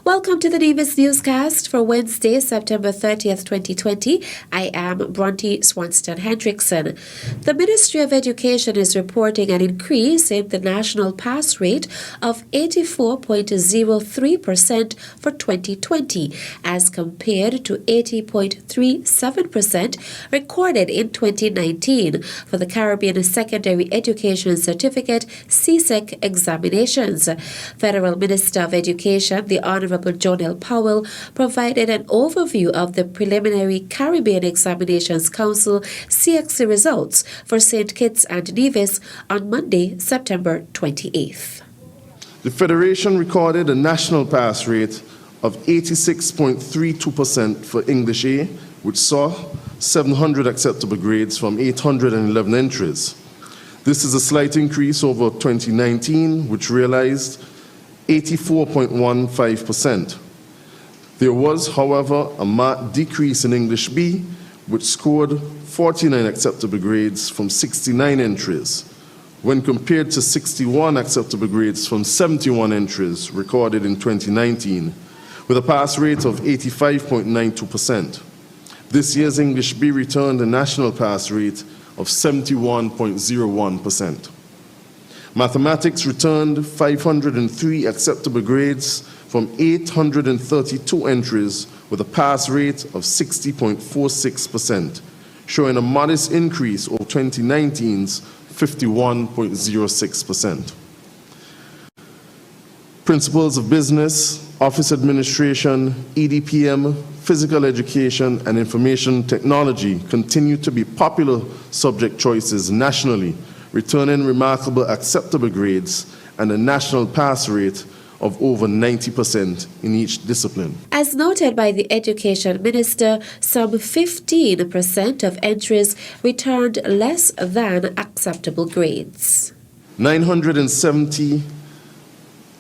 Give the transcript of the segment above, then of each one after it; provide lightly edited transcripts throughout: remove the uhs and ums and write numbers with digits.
Welcome to the Nevis Newscast for Wednesday, September 30th, 2020. I am Bronte Swanston Hendrickson. The Ministry of Education is reporting an increase in the national pass rate of 84.03% for 2020 as compared to 80.37% recorded in 2019 for the Caribbean Secondary Education Certificate CSEC examinations. Federal Minister of Education, the Honorable Jonell Powell, provided an overview of the preliminary Caribbean Examinations Council CXC results for St. Kitts and Nevis on Monday, September 28th. The Federation recorded a national pass rate of 86.32% for English A, which saw 700 acceptable grades from 811 entries. This is a slight increase over 2019, which realized 84.15%. There was, however, a marked decrease in English B, which scored 49 acceptable grades from 69 entries, when compared to 61 acceptable grades from 71 entries recorded in 2019, with a pass rate of 85.92%. This year's English B returned a national pass rate of 71.01%. Mathematics returned 503 acceptable grades from 832 entries with a pass rate of 60.46%, showing a modest increase over 2019's 51.06%. Principles of business, office administration, EDPM, physical education, and information technology continue to be popular subject choices nationally, returning remarkable acceptable grades and a national pass rate of over 90% in each discipline. As noted by the Education Minister, some 15% of entries returned less than acceptable grades. 970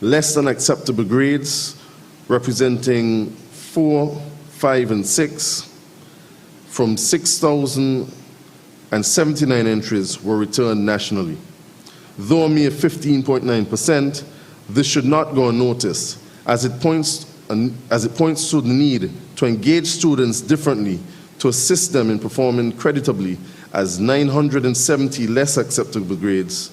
less than acceptable grades, representing 4, 5, and 6, from 6,079 entries were returned nationally. Though a mere 15.9%, this should not go unnoticed, as it points to the need to engage students differently to assist them in performing creditably, as 970 less acceptable grades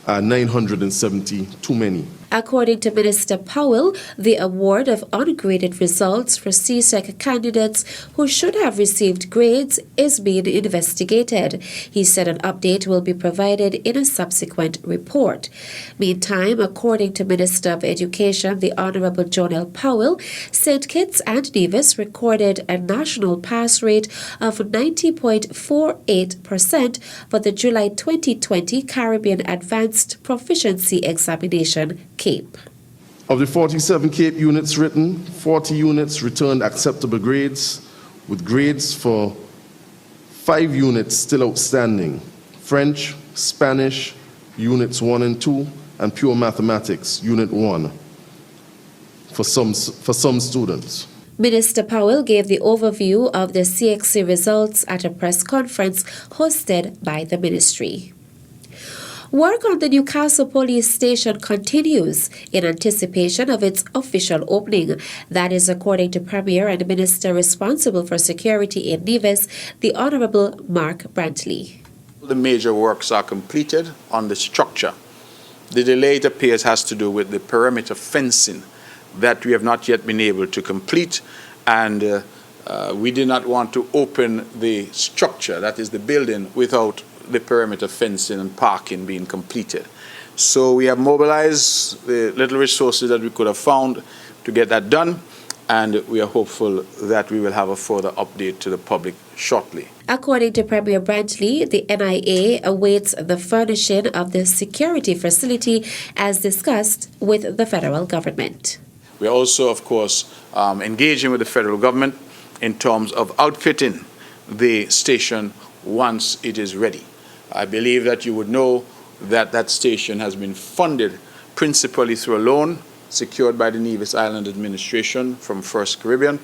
are 970 too many. According to Minister Powell, the award of ungraded results for CSEC candidates who should have received grades is being investigated. He said an update will be provided in a subsequent report. Meantime, according to Minister of Education, the Honorable Jonell Powell, St. Kitts and Nevis recorded a national pass rate of 90.48% for the July 2020 Caribbean Advanced Proficiency Examination CAPE. Of the 47 CAPE units written, 40 units returned acceptable grades, with grades for 5 units still outstanding: French, Spanish, units 1 and 2, and pure mathematics, unit 1, for some students. Minister Powell gave the overview of the CXC results at a press conference hosted by the ministry. Work on the Newcastle Police Station continues in anticipation of its official opening. That is according to Premier and Minister responsible for security in Nevis, the Honourable Mark Brantley. The major works are completed on the structure. The delay, it appears, has to do with the perimeter fencing that we have not yet been able to complete, and we did not want to open the structure, that is the building, without the perimeter fencing and parking being completed. So we have mobilized the little resources that we could have found to get that done, and we are hopeful that we will have a further update to the public shortly. According to Premier Brantley, the NIA awaits the furnishing of the security facility as discussed with the federal government. We are also, of course, engaging with the federal government in terms of outfitting the station once it is ready. I believe that you would know that that station has been funded principally through a loan secured by the Nevis Island Administration from First Caribbean,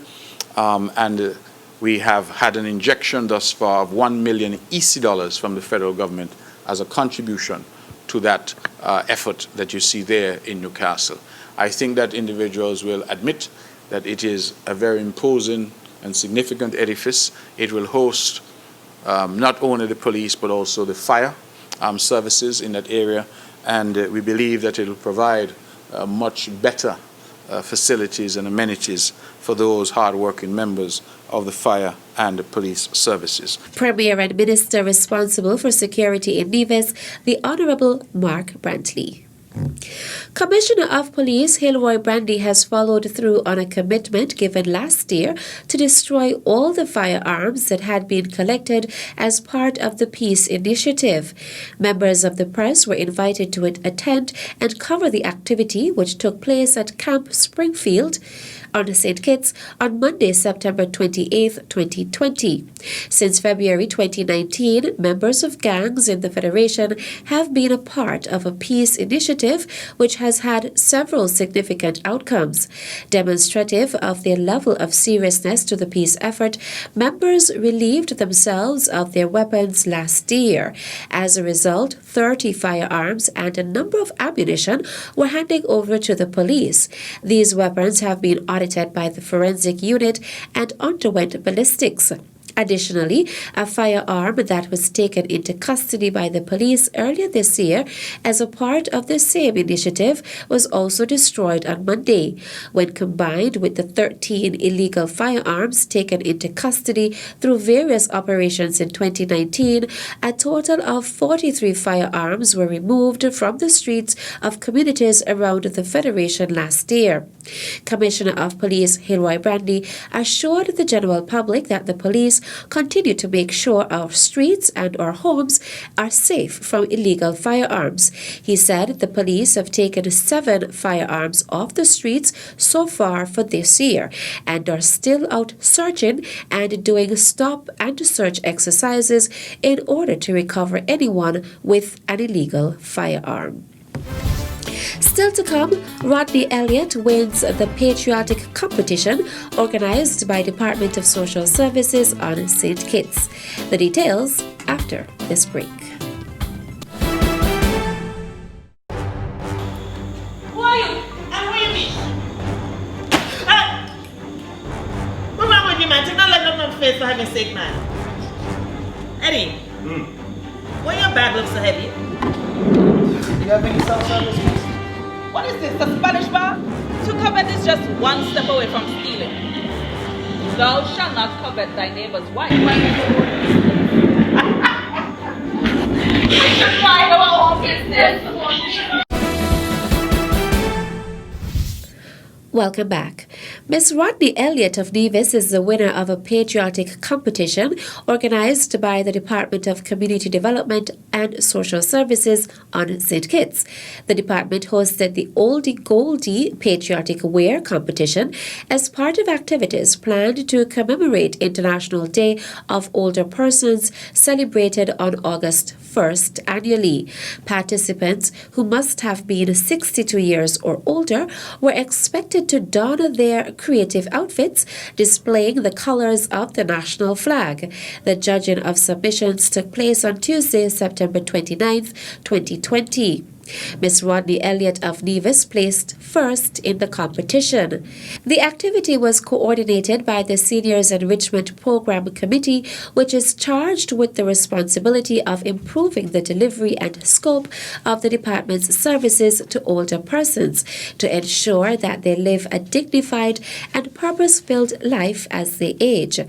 and we have had an injection thus far of 1 million EC dollars from the federal government as a contribution to that effort that you see there in Newcastle. I think that individuals will admit that it is a very imposing and significant edifice. It will host not only the police but also the fire services in that area, and we believe that it will provide much better facilities and amenities for those hard-working members of the fire and the police services. Premier and Minister responsible for security in Nevis, the Honourable Mark Brantley. Commissioner of Police Hilroy Brandy has followed through on a commitment given last year to destroy all the firearms that had been collected as part of the peace initiative. Members of the press were invited to attend and cover the activity, which took place at Camp Springfield on St. Kitts on Monday, September 28, 2020. Since February 2019, members of gangs in the Federation have been a part of a peace initiative which has had several significant outcomes. Demonstrative of their level of seriousness to the peace effort, members relieved themselves of their weapons last year. As a result, 30 firearms and a number of ammunition were handed over to the police. These weapons have been audited by the forensic unit and underwent ballistics. Additionally, a firearm that was taken into custody by the police earlier this year as a part of the same initiative was also destroyed on Monday. When combined with the 13 illegal firearms taken into custody through various operations in 2019, a total of 43 firearms were removed from the streets of communities around the Federation last year. Commissioner of Police Hilroy Brandy assured the general public that the police continue to make sure our streets and our homes are safe from illegal firearms. He said the police have taken 7 firearms off the streets so far for this year and are still out searching and doing stop and search exercises in order to recover anyone with an illegal firearm. Still to come, Rodney Elliott wins the patriotic competition organized by Department of Social Services on St. Kitts. The details after this break. Who are you? And who you be? What's wrong with you, man? Take not let up on face for having sake, man. Eddie, why your bag looks so heavy? You have any self-service, please? What is this, the Spanish bar? To covet is just one step away from stealing. Thou shalt not covet thy neighbor's wife. We should mind our own business. Welcome back. Ms. Rodney Elliott of Nevis is the winner of a patriotic competition organized by the Department of Community Development and Social Services on St. Kitts. The department hosted the Oldie Goldie Patriotic Wear competition as part of activities planned to commemorate International Day of Older Persons celebrated on August 1st annually. Participants who must have been 62 years or older were expected to don their creative outfits displaying the colors of the national flag. The judging of submissions took place on Tuesday, September 29th, 2020. Ms. Rodney Elliott of Nevis placed first in the competition. The activity was coordinated by the Seniors Enrichment Program Committee, which is charged with the responsibility of improving the delivery and scope of the department's services to older persons to ensure that they live a dignified and purpose-filled life as they age.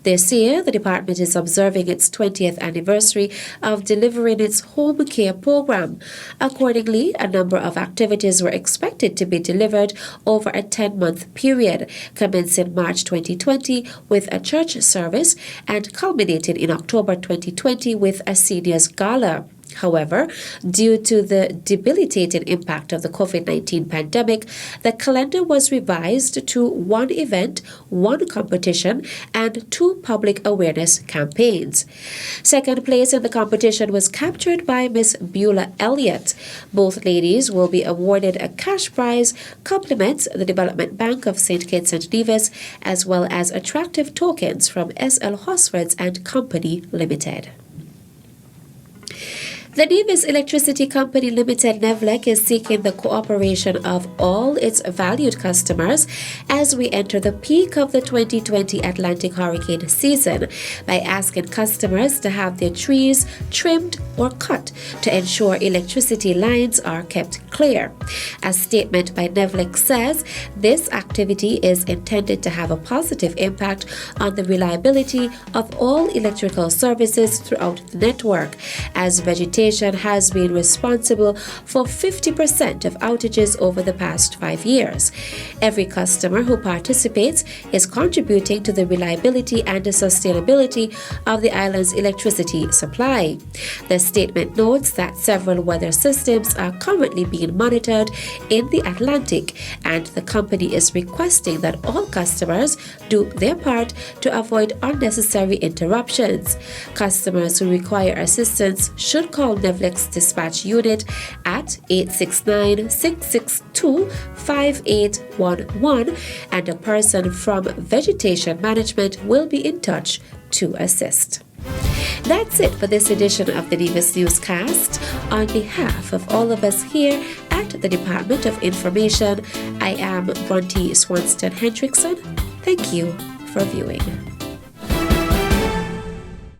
This year, the department is observing its 20th anniversary of delivering its home care program. Accordingly, a number of activities were expected to be delivered over a 10-month period, commencing March 2020 with a church service and culminated in October 2020 with a seniors gala. However, due to the debilitating impact of the COVID-19 pandemic, the calendar was revised to 1 event, 1 competition, and 2 public awareness campaigns. Second place in the competition was captured by Miss Beulah Elliott. Both ladies will be awarded a cash prize, compliments the Development Bank of St. Kitts and Nevis, as well as attractive tokens from S.L. Hosfords and Company Limited. The Nevis Electricity Company Limited NEVLEC is seeking the cooperation of all its valued customers as we enter the peak of the 2020 Atlantic hurricane season by asking customers to have their trees trimmed or cut to ensure electricity lines are kept clear. A statement by NEVLEC says this activity is intended to have a positive impact on the reliability of all electrical services throughout the network, as vegetation has been responsible for 50% of outages over the past 5 years. Every customer who participates is contributing to the reliability and the sustainability of the island's electricity supply. The statement notes that several weather systems are currently being monitored in the Atlantic, and the company is requesting that all customers do their part to avoid unnecessary interruptions. Customers who require assistance should call NEVLEC's dispatch unit at 869-662-5811, and a person from Vegetation Management will be in touch to assist. That's it for this edition of the Nevis Newscast. On behalf of all of us here at the Department of Information, I am Bronte Swanston Hendrickson. Thank you for viewing.